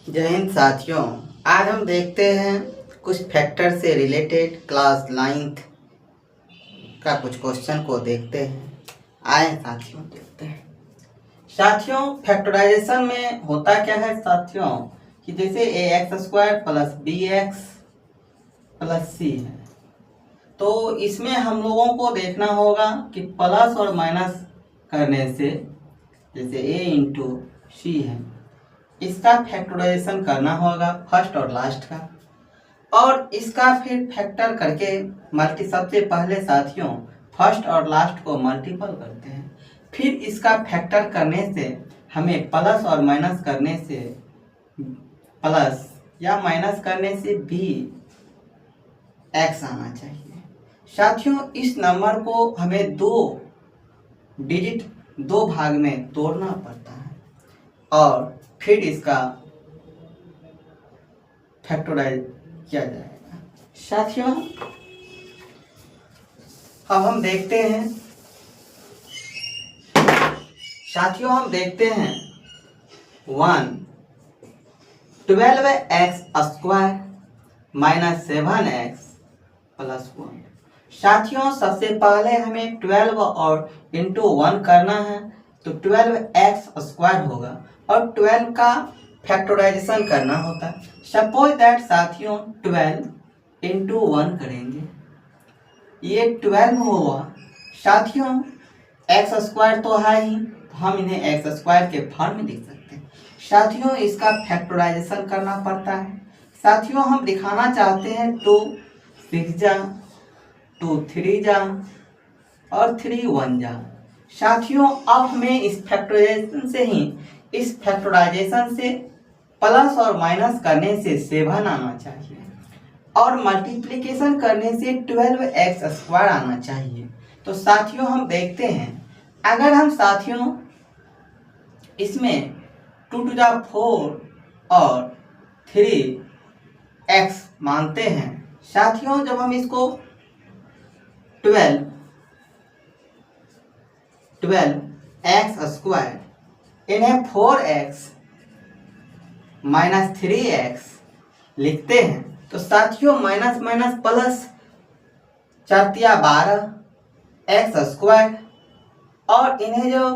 जय हिंद साथियों। आज हम देखते हैं कुछ फैक्टर से रिलेटेड क्लास 9th का कुछ क्वेश्चन को देखते हैं। आए साथियों देखते हैं। साथियों फैक्टराइजेशन में होता क्या है साथियों कि जैसे ax² plus bx plus c है, तो इसमें हम लोगों को देखना होगा कि प्लस और माइनस करने से जैसे a इंटू सी है, इसका फैक्टराइजेशन करना होगा फर्स्ट और लास्ट का, और इसका फिर फैक्टर करके सबसे पहले साथियों फर्स्ट और लास्ट को मल्टीपल करते हैं। फिर इसका फैक्टर करने से हमें प्लस और माइनस करने से प्लस या माइनस करने से भी एक्स आना चाहिए। साथियों इस नंबर को हमें दो भाग में तोड़ना पड़ता है और फिर इसका फैक्टराइज किया जाएगा। साथियों अब हम देखते हैं 12x² माइनस 7x प्लस 1। साथियों सबसे पहले हमें 12 और इंटू 1 करना है, तो 12x² होगा और 12 का फैक्टराइजेशन करना होता है। सपोज दैट साथियों 12 इंटू 1 करेंगे, ये 12 होगा। साथियों x² तो है ही, तो हम इन्हें x² के फॉर्म में लिख सकते हैं। साथियों इसका फैक्टराइजेशन करना पड़ता है। साथियों हम दिखाना चाहते हैं 2 6 जा, 2 3 जा और 3 1 जा। साथियों अब हमें इस फैक्टराइजेशन से प्लस और माइनस करने से 7 आना चाहिए और मल्टीप्लिकेशन करने से 12x² आना चाहिए। तो साथियों हम देखते हैं, अगर हम साथियों इसमें 2 to the 4 और 3x मानते हैं, साथियों जब हम इसको 12x² इन्हें 4x माइनस 3x लिखते हैं, तो साथियों माइनस माइनस प्लस 4 × 12 x² और इन्हें जो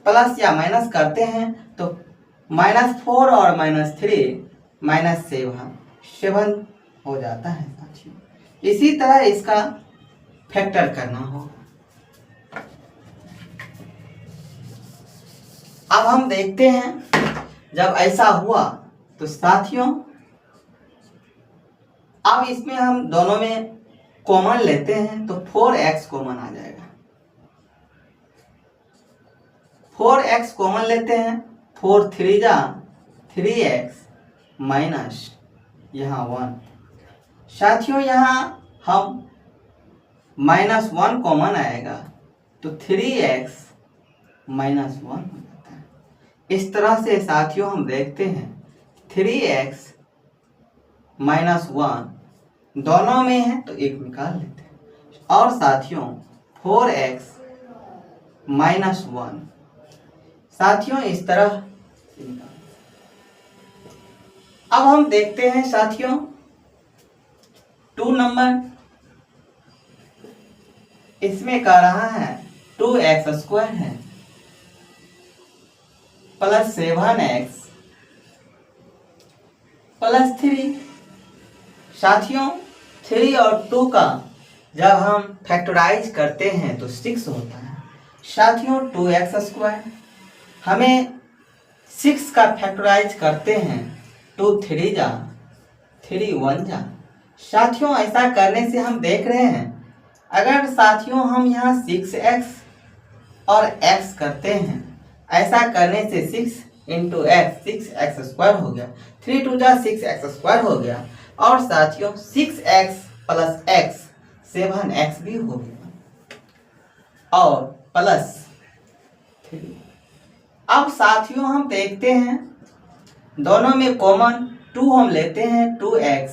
प्लस या माइनस करते हैं तो -4 और -3 -7 हो जाता है साथियों। इसी तरह इसका फैक्टर करना होगा। अब हम देखते हैं जब ऐसा हुआ तो साथियों अब इसमें हम दोनों में कॉमन लेते हैं, तो 4x कॉमन आ जाएगा। 4x कॉमन लेते हैं, 4 3 जा 3x माइनस यहाँ 1। साथियों यहाँ हम -1 कॉमन आएगा तो 3x -1 हो जाता है। इस तरह से साथियों हम देखते हैं 3x -1 दोनों में है तो एक निकाल लेते हैं, और साथियों 4x -1 साथियों इस तरह। अब हम देखते हैं साथियों 2 नंबर, इसमें कह रहा है 2x² है प्लस 7x प्लस 3। साथियों 3 और 2 का जब हम फैक्टराइज करते हैं तो 6 होता है। साथियों 2x² हमें 6 का फैक्टराइज करते हैं, 2 3 जा 3 1 जा। साथियों ऐसा करने से हम देख रहे हैं, अगर साथियों हम यहाँ 6x और x करते हैं, ऐसा करने से 6 × x 6x² हो गया, 3 2 जा 6x² हो गया, और साथियों 6x प्लस x 7x भी हो गया और प्लस 3। अब साथियों हम देखते हैं दोनों में कॉमन 2 हम लेते हैं, 2x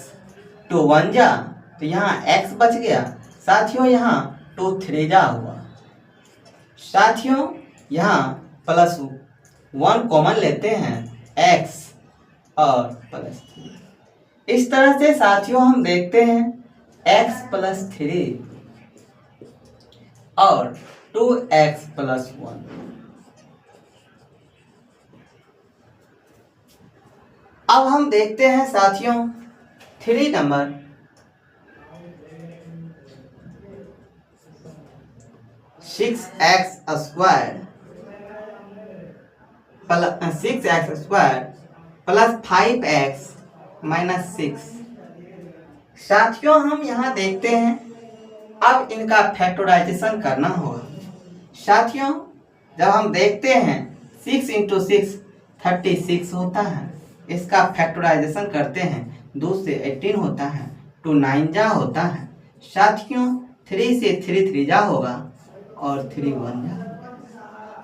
2 1 जा तो यहाँ x बच गया। साथियों यहाँ 2 3 जा हुआ। साथियों यहाँ +1 कॉमन लेते हैं, x और +3। इस तरह से साथियों हम देखते हैं x+3 और 2x+1। अब हम देखते हैं साथियों 3 नंबर 6x² प्लस 5x -6। साथियों हम यहाँ देखते हैं, अब इनका फैक्टराइजेशन करना होगा। साथियों जब हम देखते हैं 6 × 6 36 होता है, इसका फैक्टराइजेशन करते हैं 2 से 18 होता है, 2 9 जा होता है। साथियों 3 से 3 3 जा होगा और 3 1 जा।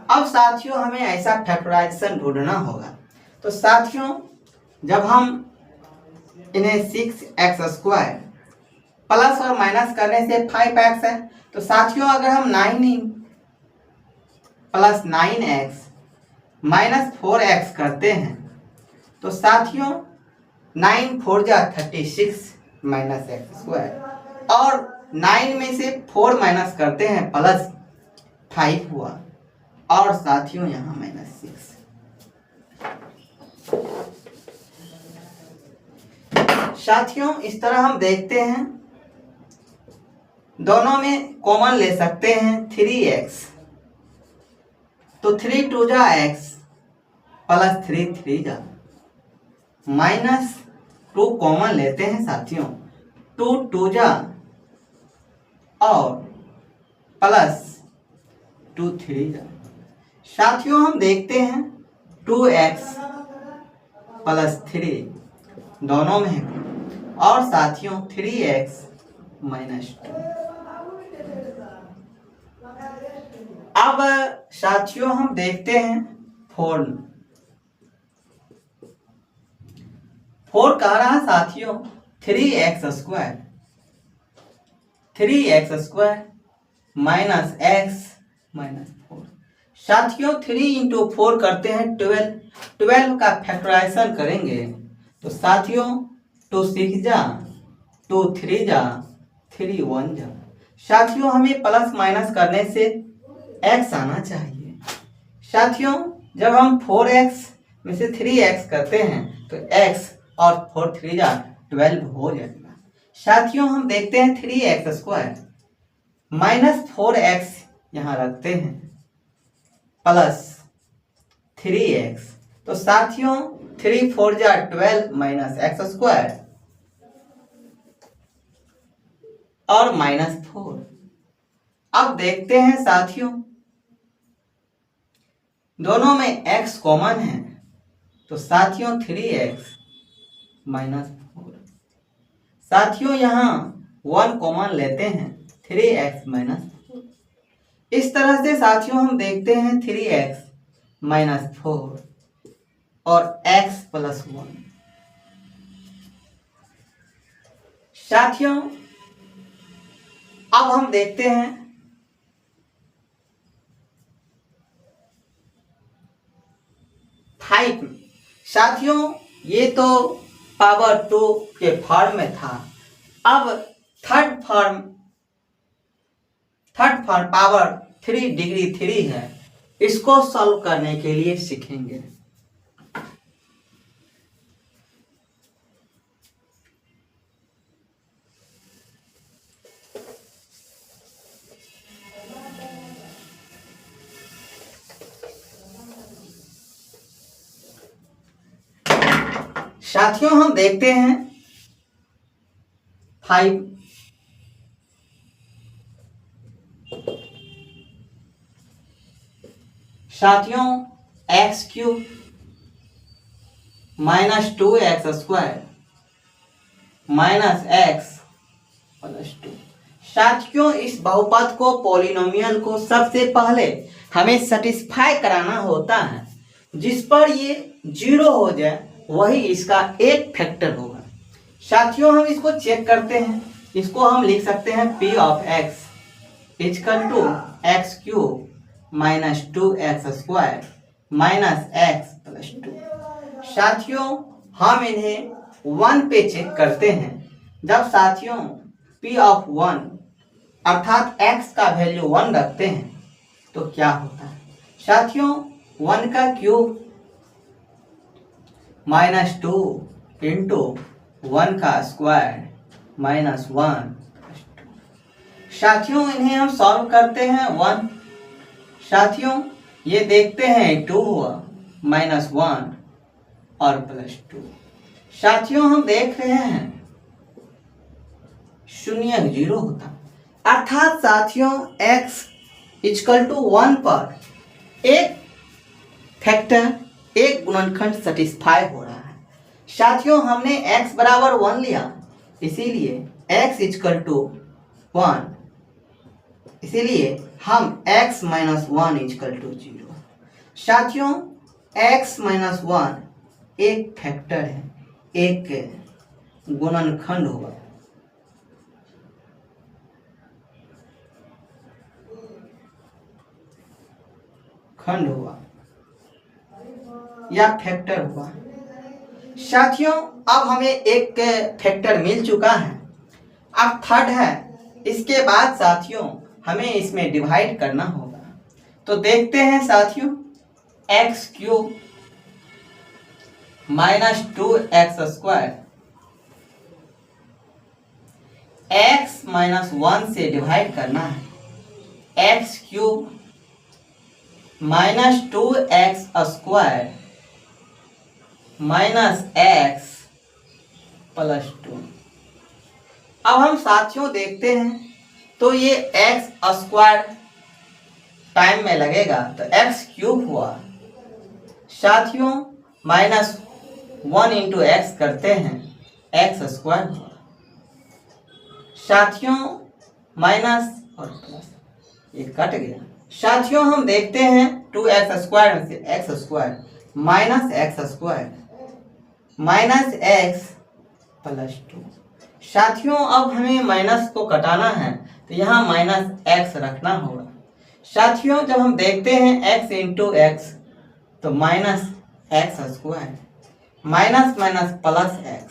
अब साथियों हमें ऐसा फैक्टराइजेशन ढूंढना होगा। तो साथियों जब हम इन्हें 6x² प्लस और माइनस करने से 5x है, तो साथियों अगर हम 9 + 9x - 4x करते हैं तो साथियों 9 4 जा 36 -x², और 9 में से 4 माइनस करते हैं +5 हुआ, और साथियों यहाँ -6। साथियों इस तरह हम देखते हैं, दोनों में कॉमन ले सकते हैं 3x, तो 3 2 जा x प्लस 3 3 जा, -2 कॉमन लेते हैं साथियों, 2 2 जा और +2 3 जा। साथियों हम देखते हैं 2x + 3 दोनों में है, और साथियों 3x -2। अब साथियों हम देखते हैं 4 कह रहा है साथियों 3x² -x -4। साथियों 3 × 4 करते हैं 12 का फैक्टराइजेशन करेंगे तो साथियों 2 6 जा, 2 3 जा, 3 1 जा। साथियों हमें प्लस माइनस करने से x आना चाहिए। साथियों जब हम 4x में से 3x करते हैं तो x और 4 3 जा 12 हो जाएगा। साथियों हम देखते हैं 3x² -4x यहाँ रखते हैं +3x, तो साथियों 3 4 जा 12 -x² और -4। अब देखते हैं साथियों दोनों में x कॉमन है, तो साथियों 3x -4। साथियों यहाँ 1 कॉमन लेते हैं 3x -4। इस तरह से साथियों हम देखते हैं 3x -4 और x + 1। साथियों अब हम देखते हैं 5। साथियों ये तो पावर 2 के फॉर्म में था, अब थर्ड फॉर्म पावर 3 डिग्री 3 है, इसको सॉल्व करने के लिए सीखेंगे। साथियों हम देखते हैं 5 साथियों x³ -2x² -x + 2। साथियों इस बहुपद को, पॉलिनोमियल को सबसे पहले हमें सेटिस्फाई कराना होता है, जिस पर ये 0 हो जाए वही इसका एक फैक्टर होगा। साथियों हम इसको चेक करते हैं, इसको हम लिख सकते हैं p of x = x³ -2x² -x + 2। साथियों हम इन्हें 1 पे चेक करते हैं। जब साथियों p ऑफ 1 अर्थात x का वैल्यू 1 रखते हैं तो क्या होता है साथियों, 1 का क्यूब -2 इंटू 1 का स्क्वायर -1। साथियों इन्हें हम सॉल्व करते हैं 1। साथियों ये देखते हैं 2 हुआ -1 और +2। साथियों हम देख रहे हैं 0 0 होता, अर्थात साथियों x = 1 पर एक फैक्टर एक गुणनखंड सेटिस्फाई हो रहा है। साथियों हमने x बराबर 1 लिया, इसीलिए x = 1, इसीलिए हम x - 1 = 0। साथियों x - 1 एक फैक्टर है, एक गुणनखंड होगा। खंड हुआ या फैक्टर हुआ। साथियों अब हमें एक फैक्टर मिल चुका है, अब थर्ड है। इसके बाद साथियों हमें इसमें डिवाइड करना होगा। तो देखते हैं साथियों, x³ -2x² x - 1 से डिवाइड करना है। x³ -2x² -x +2। अब हम साथियों देखते हैं तो ये x² टाइम में लगेगा तो x³ हुआ। साथियों -1 इंटू x करते हैं x² हुआ। साथियों माइनस और प्लस ये कट गया। साथियों हम देखते हैं 2x² में से x² -x² -x +2। साथियों अब हमें माइनस को कटाना है तो यहाँ -x रखना होगा। साथियों जब हम देखते हैं x इंटू x तो -x² minus minus plus x।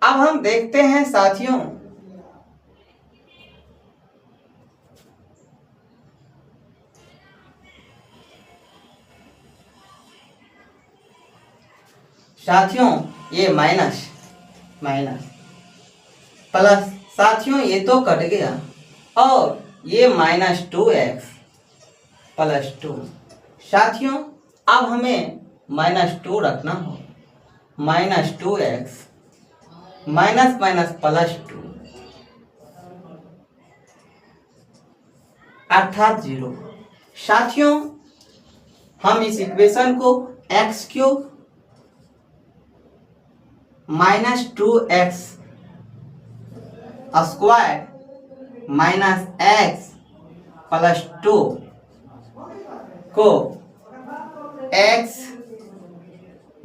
अब हम देखते हैं साथियों ये माइनस माइनस प्लस, साथियों ये तो कट गया और ये -2x +2। साथियों अब हमें -2 रखना हो, -2x माइनस माइनस +2 अर्थात 0। साथियों हम इस इक्वेशन को x³ -2x² -x +2 को x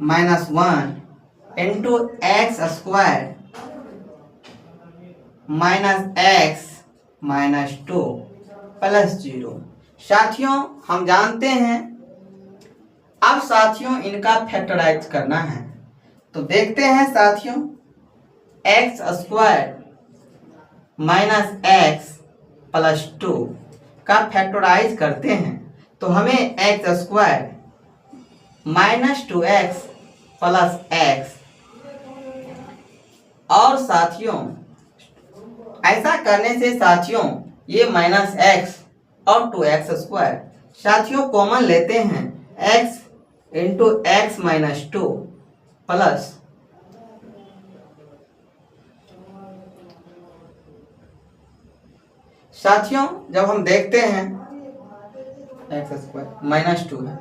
- 1 इंटू x² -x -2 +0। साथियों हम जानते हैं, अब साथियों इनका फैक्टराइज करना है तो देखते हैं साथियों x² -x +2 का फैक्टराइज करते हैं तो हमें x² -2x +x और साथियों ऐसा करने से साथियों ये -x और 2x², साथियों कॉमन लेते हैं x इंटू x -2 प्लस साथियों जब हम देखते हैं x² -2 है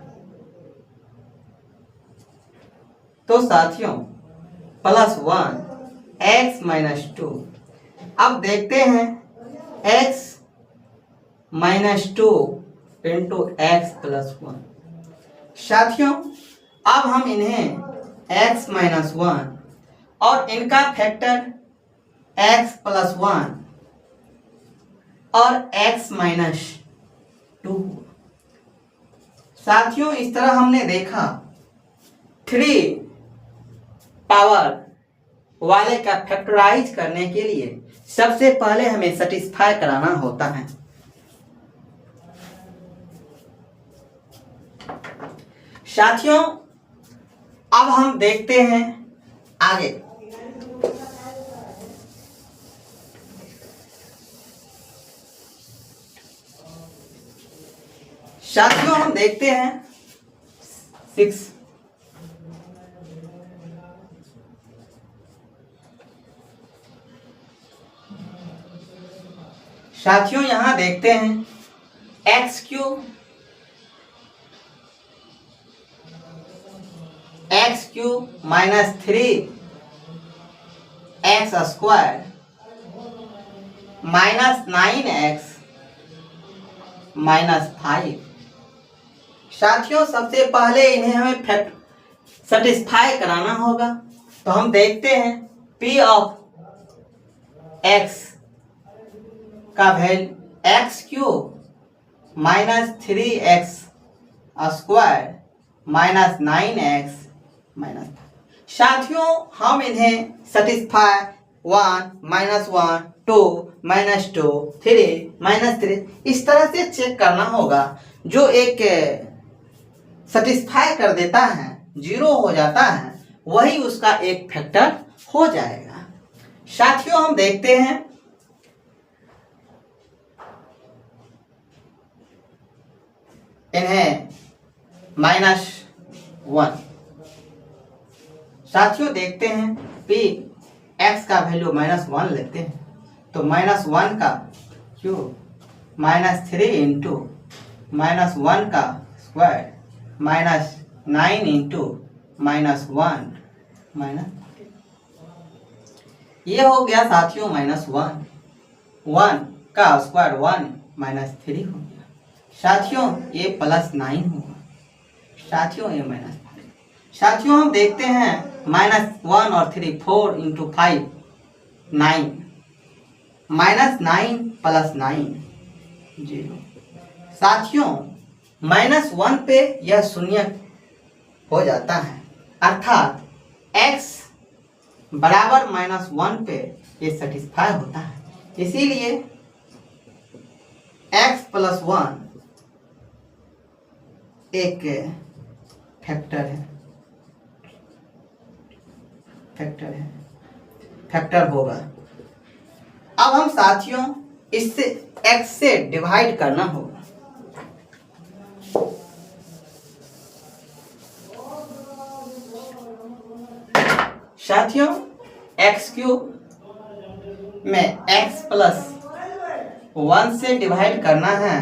तो साथियों +1 x -2। अब देखते हैं x -2 इंटू x +1। साथियों अब हम इन्हें x -1 और इनका फैक्टर x +1 और x -2। साथियों इस तरह हमने देखा 3 पावर वाले का फैक्टराइज करने के लिए सबसे पहले हमें सेटिस्फाई कराना होता है। साथियों, अब हम देखते हैं आगे। साथियों, हम देखते हैं 6। साथियों, यहां देखते हैं x³ minus 3x² minus 9x minus 5। साथियों, सबसे पहले इन्हें हमें सेटिस्फाई कराना होगा। तो हम देखते हैं p ऑफ x का value x³ minus 3x² minus 9x minus 5। साथियों, हम इन्हें सेटिस्फाई 1 माइनस 1 2 माइनस 2 3 माइनस 3 इस तरह से चेक करना होगा। जो एक सेटिस्फाई कर देता है, 0 हो जाता है, वही उसका एक फैक्टर हो जाएगा। साथियों, हम देखते हैं इन्हें -1। साथियों, देखते हैं p x का वैल्यू -1 लेते हैं तो -1 का क्यूब -3 इंटू -1 का स्क्वायर -9 इंटू -1 ये हो गया साथियों -1। 1 का स्क्वायर 1 -3 हो गया। साथियों, ये +9 होगा। साथियों, ये -5। साथियों, हम देखते हैं -1 और 3 4 इंटू 5 9 -9 + 9 0। साथियों, -1 पे यह शून्य हो जाता है, अर्थात x बराबर -1 पे ये सेटिस्फाई होता है। इसीलिए x + 1 एक फैक्टर होगा। अब हम साथियों इससे x से डिवाइड करना होगा। साथियों, x³ में x + 1 से डिवाइड करना है।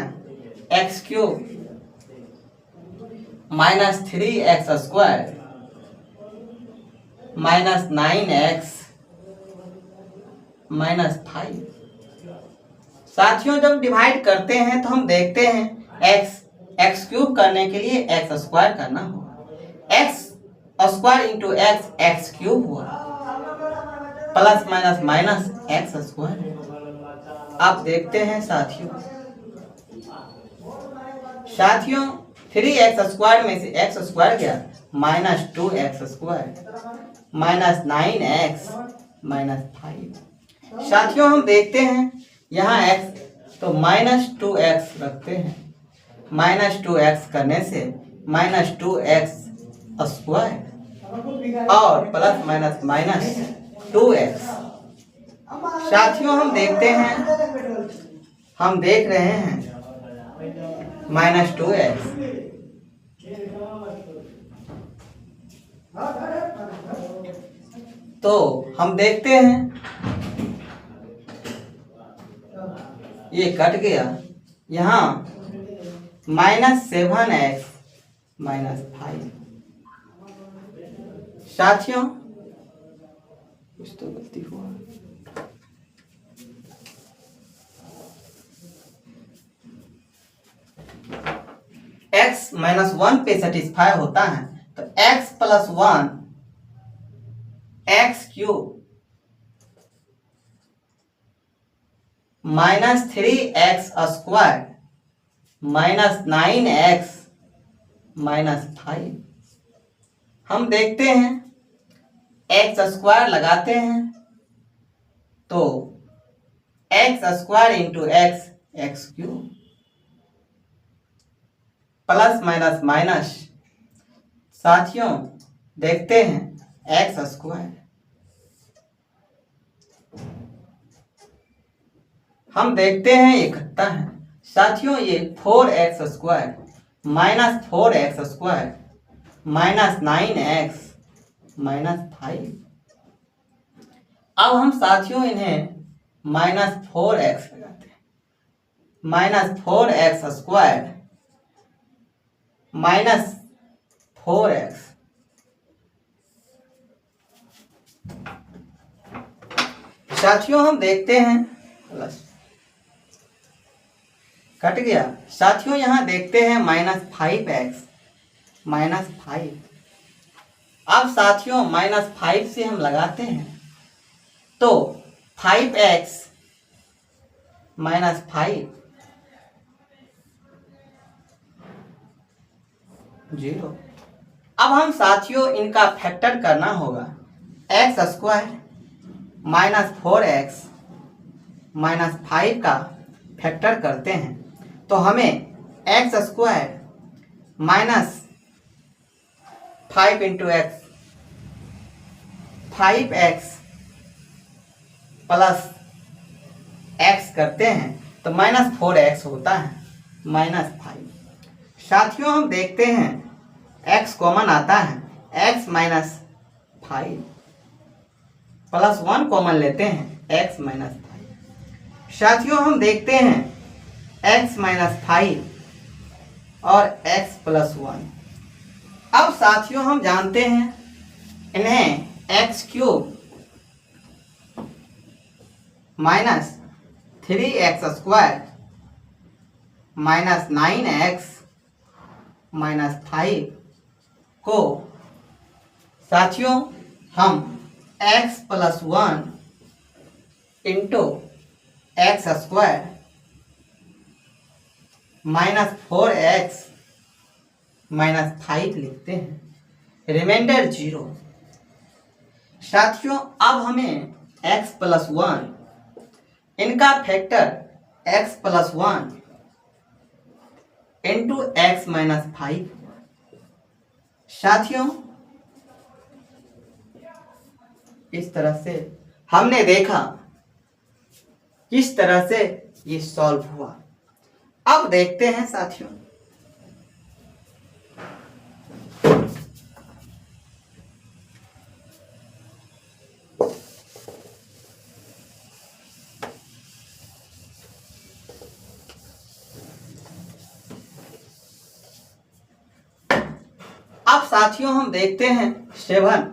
x³ -3x² -9x -5। साथियों, जब डिवाइड करते हैं तो हम देखते हैं x³ करने के लिए x² करना होगा। x² इंटू x³ हुआ प्लस माइनस माइनस x²। आप देखते हैं साथियों 3x² में से x² गया -2x² -9x -5। साथियों, हम देखते हैं यहाँ x तो -2x रखते हैं। -2x करने से -2x² और प्लस माइनस माइनस 2x। साथियों, हम देखते हैं, हम देख रहे हैं -2x तो हम देखते हैं ये कट गया। यहाँ -7x -5। साथियों, कुछ तो गलती हुआ। x -1 पे सेटिस्फाई होता है तो x + 1 x³ -3x² -9x -5। हम देखते हैं एक्स स्क्वायर लगाते हैं तो x square into x x cube plus minus minus. साथियों देखते हैं एक्स स्क्वायर, हम देखते हैं ये कितना है। साथियों ये 4x square minus 4x square minus 9x minus 5। अब हम साथियों इन्हें माइनस 4x लगाते हैं। Minus 4x square minus 4x साथियों हम देखते हैं प्लस कट गया। साथियों यहां देखते हैं माइनस 5x माइनस 5। अब साथियों माइनस 5 से हम लगाते हैं तो 5x माइनस 5 0। अब हम साथियों इनका फैक्टर करना होगा। X square minus 4x minus 5 का फैक्टर करते हैं तो हमें x square minus 5 into x 5x plus x करते हैं तो माइनस 4x होता है माइनस 5। साथियों हम देखते हैं x कॉमन आता है x माइनस 5 प्लस 1 कॉमन लेते हैं x माइनस 5। साथियों हम देखते हैं x माइनस 5 और x प्लस 1। अब साथियों हम जानते हैं इन्हें x cube minus 3x square minus 9x minus 5 को साथियों हम x plus 1 into x square minus 4x minus 5 लिखते हैं, रिमाइंडर 0। साथियों अब हमें x प्लस 1 इनका factor x plus 1 into x minus 5। साथियों इस तरह से हमने देखा किस तरह से ये सॉल्व हुआ। अब देखते हैं साथियों हम देखते हैं 7।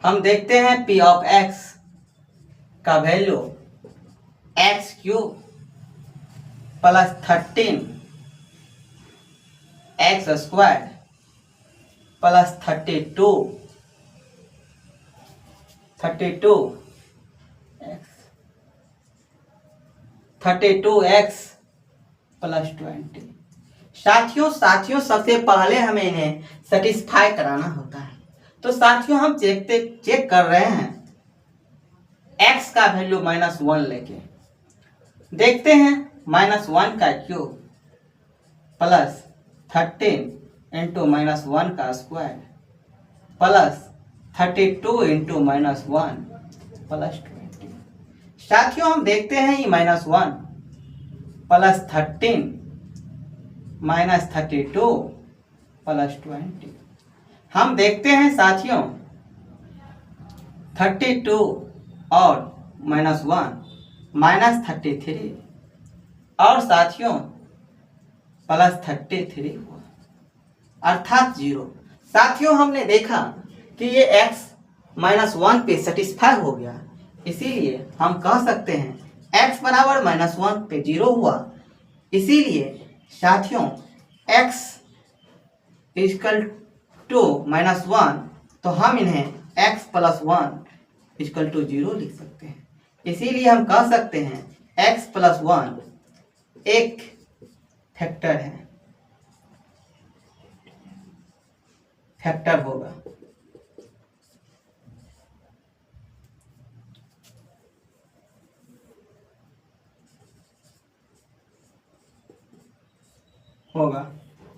हम देखते हैं p ऑफ x का value x cube plus 13 x square plus 32x plus 20। साथियों सबसे पहले हमें इन्हें सेटिस्फाई कराना होता है। तो साथियों हम चेक कर रहे हैं x का वैल्यू -1 लेके देखते हैं -1 का क्यूब प्लस 13 इंटू -1 का स्क्वायर प्लस 32 इंटू -1 प्लस 20। साथियों हम देखते हैं ये -1 प्लस 13 माइनस 32 प्लस 20। हम देखते हैं साथियों 32 और -1 माइनस 33 और साथियों प्लस 33 हुआ अर्थात 0। साथियों हमने देखा कि ये x -1 पे सेटिस्फाई हो गया, इसीलिए हम कह सकते हैं x बराबर -1 पे 0 हुआ। इसीलिए साथियों x इक्वल टू -1 तो हम इन्हें x प्लस 1 इक्वल टू 0 लिख सकते हैं। इसीलिए हम कह सकते हैं x प्लस 1 एक फैक्टर है। फैक्टर होगा।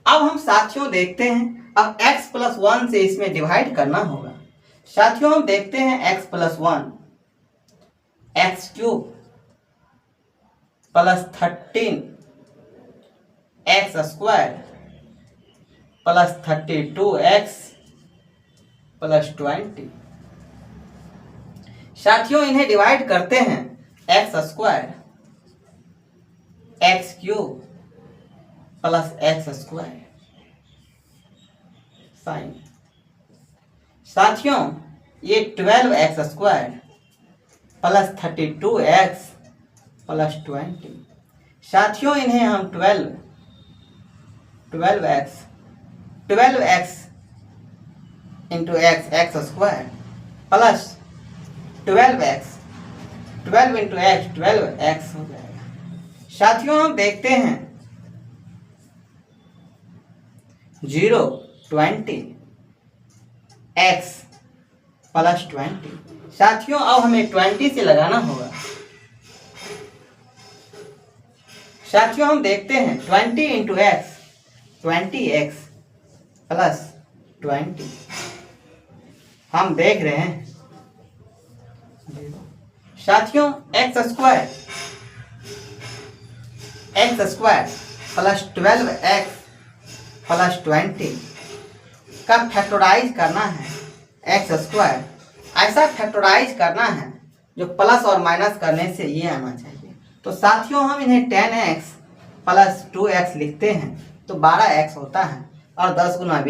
अब हम साथियों देखते हैं, अब x प्लस 1 से इसमें डिवाइड करना होगा। साथियों हम देखते हैं x plus 1 x cube plus 13 x square plus 32 x plus 20। साथियों इन्हें डिवाइड करते हैं, x square x cube plus x square sine. साथियों ये 12 x square plus 32 x plus 20। साथियों इन्हें हम 12 x into x x square plus 12 x 12 into x 12 x हो जाएगा। साथियों हम देखते हैं 0 20 एक्स प्लस 20। साथियों अब हमें 20 से लगाना होगा। साथियों हम देखते हैं 20 इंटू एक्स 20 एक्स प्लस 20। हम देख रहे हैं साथियों x square plus 12 x plus 20 का फैक्टराइज करना है। एक्स स्क्वायर ऐसा फैक्टराइज करना है जो प्लस और माइनस करने से ये आना चाहिए। तो साथियों हम इन्हें 10x प्लस 2x लिखते हैं तो 12x होता है और 10 गुना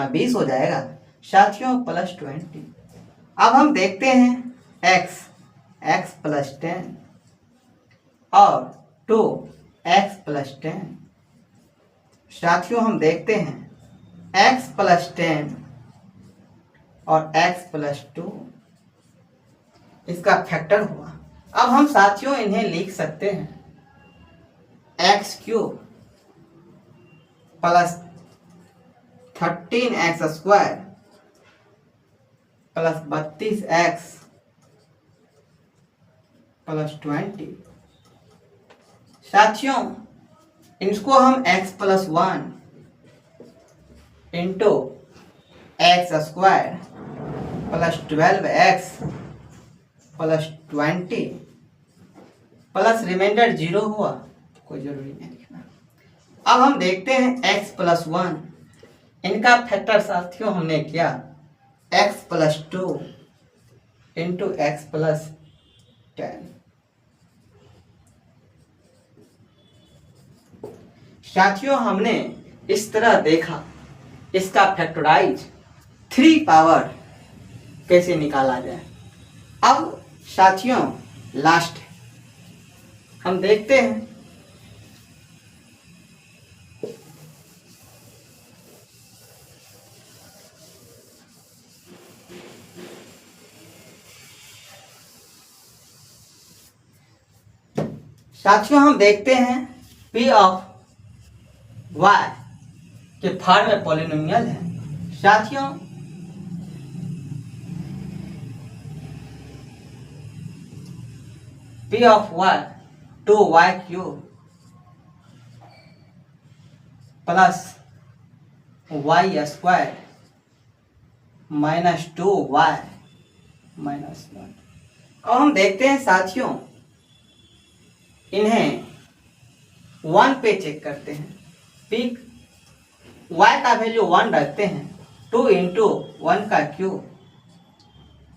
20 हो जाएगा। साथियों प्लस 20। अब हम देखते हैं x प्लस 10 और 2x प्लस 10। साथियों हम देखते हैं x प्लस 10 और x प्लस 2 इसका फैक्टर हुआ। अब हम साथियों इन्हें लिख सकते हैं x cube plus 13x square plus 32x plus 20। साथियों इसको हम x plus 1 into x square plus 12x plus 20 plus remainder 0 हुआ, कोई जरूरी नहीं लिखना। अब हम देखते हैं x प्लस 1 इनका फैक्टर साथियों हमने किया x plus 2 into x plus 10। साथियों हमने इस तरह देखा इसका फैक्टराइज 3 पावर कैसे निकाला जाए। अब साथियों लास्ट हम देखते हैं हम देखते हैं p ऑफ y के फॉर्म में पॉलिनोमियल है। साथियों p of y 2y cube plus y square minus 2y minus 1। अब हम देखते हैं साथियों इन्हें 1 पे चेक करते हैं। p y का वैल्यू 1 रखते हैं 2 इंटू 1 का क्यूब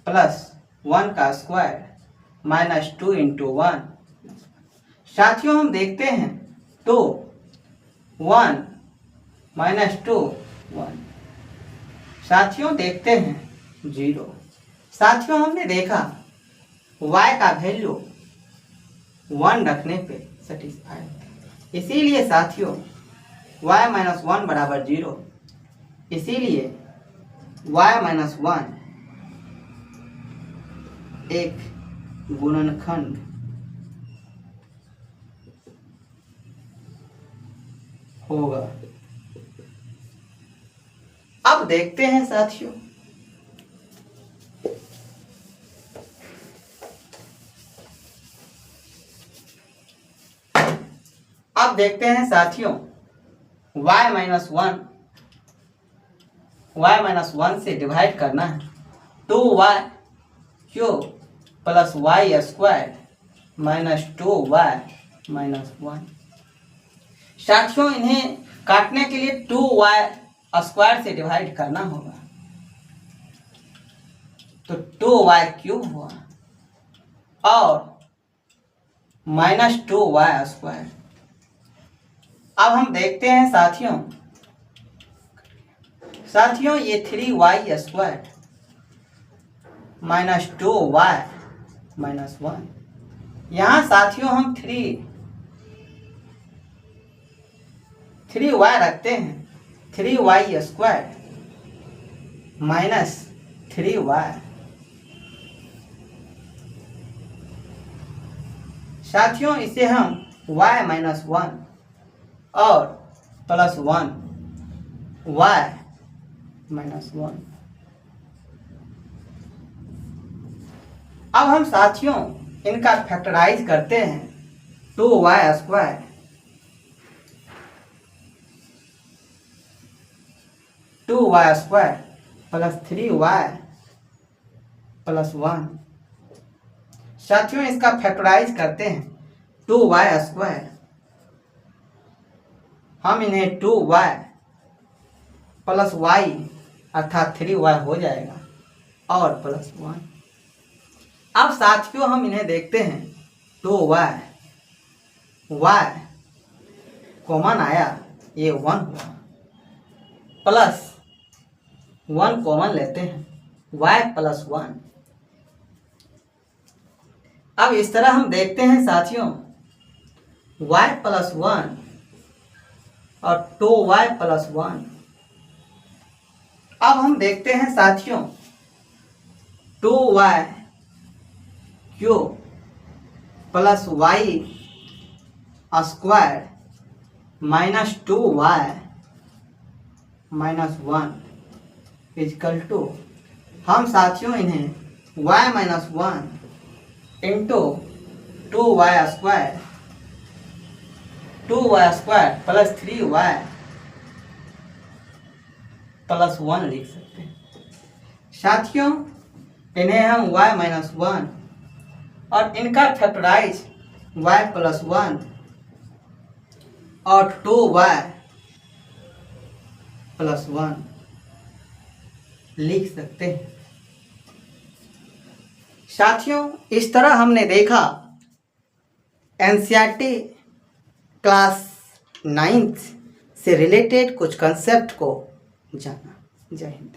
प्लस 1 का स्क्वायर माइनस 2 इंटू 1। साथियों हम देखते हैं 2 1 माइनस 2 1। साथियों देखते हैं 0। साथियों हमने देखा y का वैल्यू 1 रखने पे सेटिस्फाई, इसीलिए साथियों y माइनस 1 बराबर 0। इसीलिए y माइनस 1 एक गुणनखंड होगा। अब देखते हैं साथियों, y-1 से डिवाइड करना है। 2y cube plus y square minus 2y minus 1। साथियों इन्हें काटने के लिए 2y स्क्वायर से डिवाइड करना होगा, तो 2y क्यूब हुआ और माइनस 2y स्क्वायर। अब हम देखते हैं साथियों ये 3y square minus 2y minus 1। यहाँ साथियों हम 3y रखते हैं, 3y स्क्वायर माइनस 3y। साथियों इसे हम y माइनस 1 और प्लस 1 y माइनस 1। अब हम साथियों इनका फैक्टराइज करते हैं। 2y square plus 3y plus 1। साथियों इसका फैक्टराइज करते हैं। 2y स्क्वायर, हम इन्हें 2y प्लस y अर्थात 3y हो जाएगा और प्लस 1। अब साथियों हम इन्हें देखते हैं। 2y कॉमन आया, ये 1 हुआ, प्लस 1 कॉमन लेते हैं, y प्लस 1। अब इस तरह हम देखते हैं साथियों, y प्लस 1 और 2y प्लस 1। अब हम देखते हैं साथियों 2y cube plus y square minus 2y minus 1 equal to, हम साथियों इन्हें y minus 1 into 2y square plus 3y plus 1 लिख सकते हैं। साथियों इन्हें हम y माइनस 1 और इनका फैक्टराइज y प्लस 1 और 2y प्लस 1 लिख सकते हैं। साथियों इस तरह हमने देखा एनसीईआरटी क्लास 9th से रिलेटेड कुछ कंसेप्ट को जाना। जय हिंद।